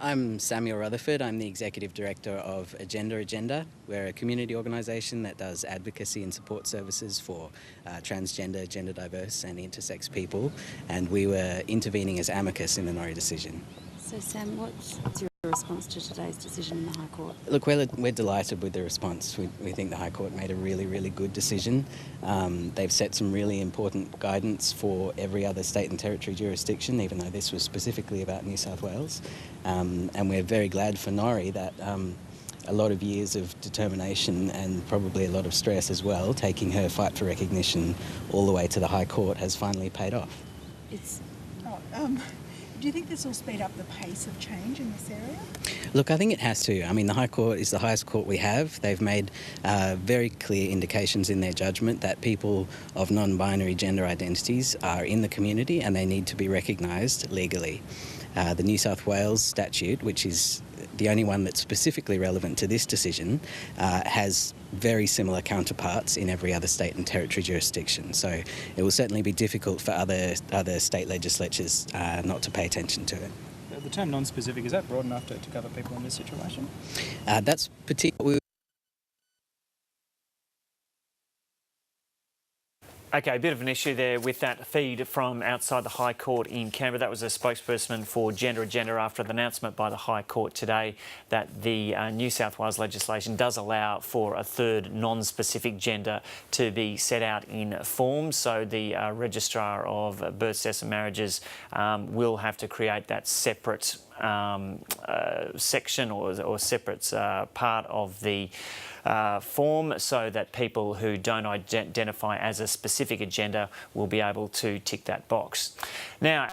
I'm Samuel Rutherford. I'm the Executive Director of Agenda. We're a community organisation that does advocacy and support services for transgender, gender diverse and intersex people, and we were intervening as amicus in the Norrie decision. So Sam, what's your response to today's decision in the High Court? Look, we're delighted with the response. We think the High Court made a really good decision. They've set some really important guidance for every other state and territory jurisdiction, even though this was specifically about New South Wales. And we're very glad for Norrie that a lot of years of determination and probably a lot of stress as well, taking her fight for recognition all the way to the High Court, has finally paid off. Do you think this will speed up the pace of change in this area? Look, I think it has to. I mean, the High Court is the highest court we have. They've made very clear indications in their judgment that people of non-binary gender identities are in the community and they need to be recognised legally. The New South Wales statute, which is the only one that's specifically relevant to this decision, has very similar counterparts in every other state and territory jurisdiction. So it will certainly be difficult for other state legislatures not to pay attention to it. The term non-specific, is that broad enough to cover people in this situation? That's particularly... Okay, a bit of an issue there with that feed from outside the High Court in Canberra. That was a spokesperson for Gender Agenda after the announcement by the High Court today that the New South Wales legislation does allow for a third non-specific gender to be set out in forms. So the Registrar of Births, Deaths and Marriages will have to create that separate section or separate part of the form so that people who don't identify as a specific agenda will be able to tick that box. Now,